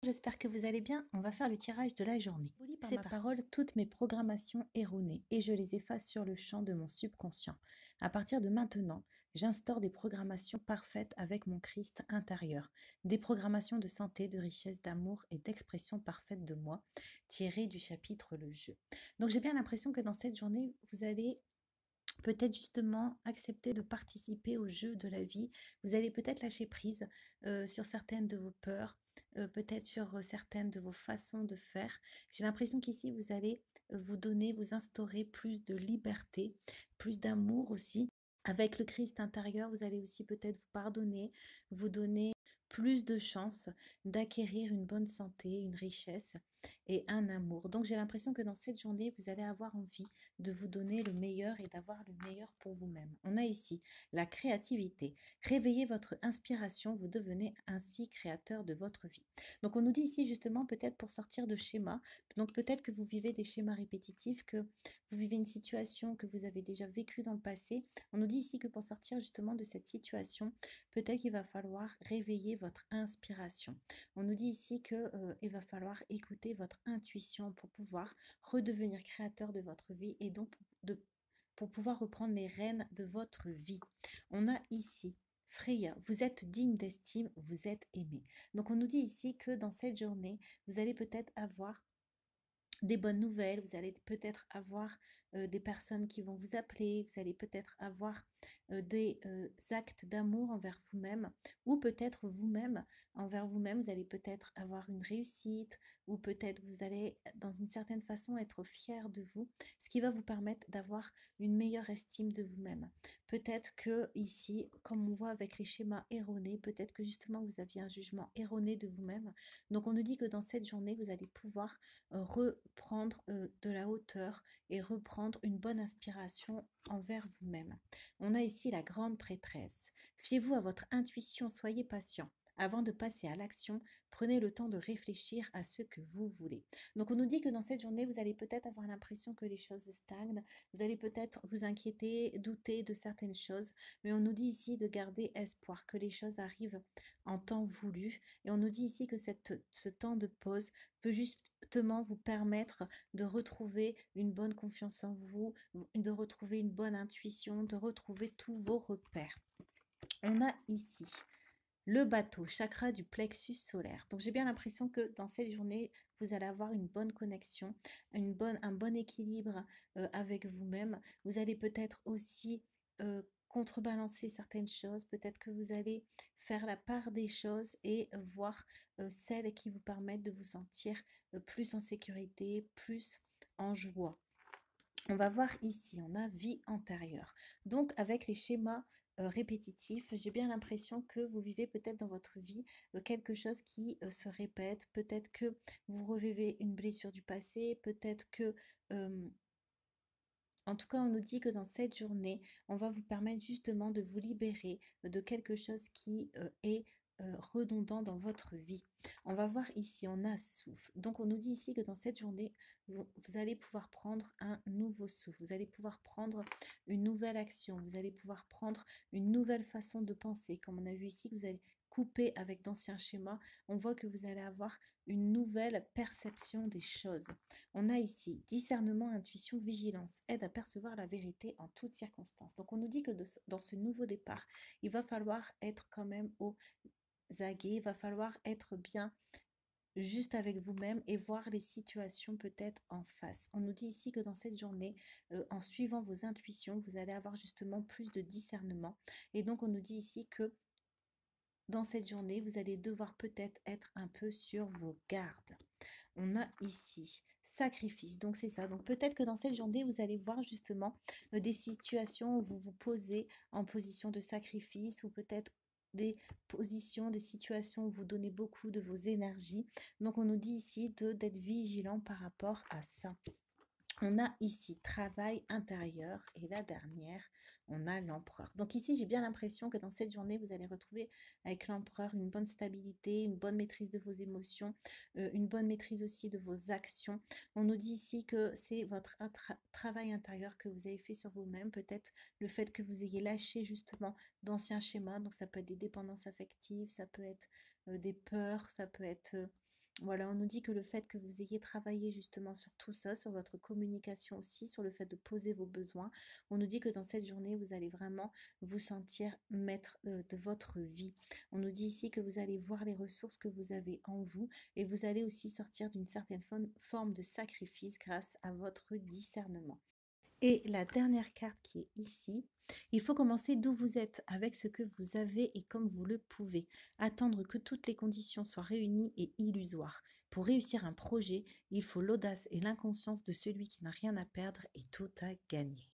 J'espère que vous allez bien. On va faire le tirage de la journée. Par C'est ma parole, parole. toutes mes programmations erronées et je les efface sur le champ de mon subconscient. À partir de maintenant, j'instaure des programmations parfaites avec mon Christ intérieur. Des programmations de santé, de richesse, d'amour et d'expression parfaite de moi, tirées du chapitre Le jeu. Donc j'ai bien l'impression que dans cette journée, vous allez peut-être justement accepter de participer au jeu de la vie. Vous allez peut-être lâcher prise sur certaines de vos peurs, peut-être sur certaines de vos façons de faire. J'ai l'impression qu'ici, vous allez vous donner, vous instaurer plus de liberté, plus d'amour aussi. Avec le Christ intérieur, vous allez aussi peut-être vous pardonner, vous donner plus de chances d'acquérir une bonne santé, une richesse et un amour. Donc j'ai l'impression que dans cette journée, vous allez avoir envie de vous donner le meilleur et d'avoir le meilleur pour vous-même. On a ici la créativité. Réveillez votre inspiration, vous devenez ainsi créateur de votre vie. Donc on nous dit ici justement peut-être pour sortir de schémas, donc peut-être que vous vivez des schémas répétitifs, que vous vivez une situation que vous avez déjà vécue dans le passé. On nous dit ici que pour sortir justement de cette situation, peut-être qu'il va falloir réveiller votre inspiration. On nous dit ici que il va falloir écouter votre intuition pour pouvoir redevenir créateur de votre vie et donc pour pouvoir reprendre les rênes de votre vie. On a ici Freya, vous êtes digne d'estime, vous êtes aimé. Donc on nous dit ici que dans cette journée, vous allez peut-être avoir des bonnes nouvelles, vous allez peut-être avoir des personnes qui vont vous appeler, vous allez peut-être avoir des actes d'amour envers vous-même, ou peut-être vous-même, envers vous-même, vous allez peut-être avoir une réussite, ou peut-être vous allez dans une certaine façon être fier de vous, ce qui va vous permettre d'avoir une meilleure estime de vous-même. Peut-être que ici, comme on voit avec les schémas erronés, peut-être que justement vous aviez un jugement erroné de vous-même. Donc on nous dit que dans cette journée, vous allez pouvoir reprendre de la hauteur et reprendre une bonne inspiration envers vous-même. On a ici la grande prêtresse. Fiez-vous à votre intuition, soyez patient. Avant de passer à l'action, prenez le temps de réfléchir à ce que vous voulez. Donc on nous dit que dans cette journée, vous allez peut-être avoir l'impression que les choses stagnent, vous allez peut-être vous inquiéter, douter de certaines choses, mais on nous dit ici de garder espoir, que les choses arrivent en temps voulu. Et on nous dit ici que ce temps de pause peut justement vous permettre de retrouver une bonne confiance en vous, de retrouver une bonne intuition, de retrouver tous vos repères. On a ici le bateau, chakra du plexus solaire. Donc j'ai bien l'impression que dans cette journée, vous allez avoir une bonne connexion, un bon équilibre avec vous-même. Vous allez peut-être aussi contrebalancer certaines choses. Peut-être que vous allez faire la part des choses et voir celles qui vous permettent de vous sentir plus en sécurité, plus en joie. On va voir ici, on a vie antérieure. Donc avec les schémas répétitifs, j'ai bien l'impression que vous vivez peut-être dans votre vie quelque chose qui se répète. Peut-être que vous revivez une blessure du passé, peut-être que en tout cas, on nous dit que dans cette journée, on va vous permettre justement de vous libérer de quelque chose qui est redondant dans votre vie. On va voir ici, on a souffle. Donc, on nous dit ici que dans cette journée, vous allez pouvoir prendre un nouveau souffle. Vous allez pouvoir prendre une nouvelle action. Vous allez pouvoir prendre une nouvelle façon de penser. Comme on a vu ici, que vous allez couper avec d'anciens schémas. On voit que vous allez avoir une nouvelle perception des choses. On a ici discernement, intuition, vigilance, aide à percevoir la vérité en toutes circonstances. Donc on nous dit que dans ce nouveau départ, il va falloir être quand même aux aguets, il va falloir être bien juste avec vous-même et voir les situations peut-être en face. On nous dit ici que dans cette journée, en suivant vos intuitions, vous allez avoir justement plus de discernement. Et donc on nous dit ici que dans cette journée, vous allez devoir peut-être être un peu sur vos gardes. On a ici sacrifice, donc c'est ça. Donc peut-être que dans cette journée, vous allez voir justement des situations où vous vous posez en position de sacrifice ou peut-être des positions, des situations où vous donnez beaucoup de vos énergies. Donc on nous dit ici d'être vigilant par rapport à ça. On a ici travail intérieur et la dernière, on a l'empereur. Donc ici, j'ai bien l'impression que dans cette journée, vous allez retrouver avec l'empereur une bonne stabilité, une bonne maîtrise de vos émotions, une bonne maîtrise aussi de vos actions. On nous dit ici que c'est votre travail intérieur que vous avez fait sur vous-même, peut-être le fait que vous ayez lâché justement d'anciens schémas. Donc ça peut être des dépendances affectives, ça peut être des peurs, ça peut être Voilà, on nous dit que le fait que vous ayez travaillé justement sur tout ça, sur votre communication aussi, sur le fait de poser vos besoins, on nous dit que dans cette journée, vous allez vraiment vous sentir maître de votre vie. On nous dit ici que vous allez voir les ressources que vous avez en vous et vous allez aussi sortir d'une certaine forme de sacrifice grâce à votre discernement. Et la dernière carte qui est ici, il faut commencer d'où vous êtes, avec ce que vous avez et comme vous le pouvez. Attendre que toutes les conditions soient réunies est illusoire. Pour réussir un projet, il faut l'audace et l'inconscience de celui qui n'a rien à perdre et tout à gagner.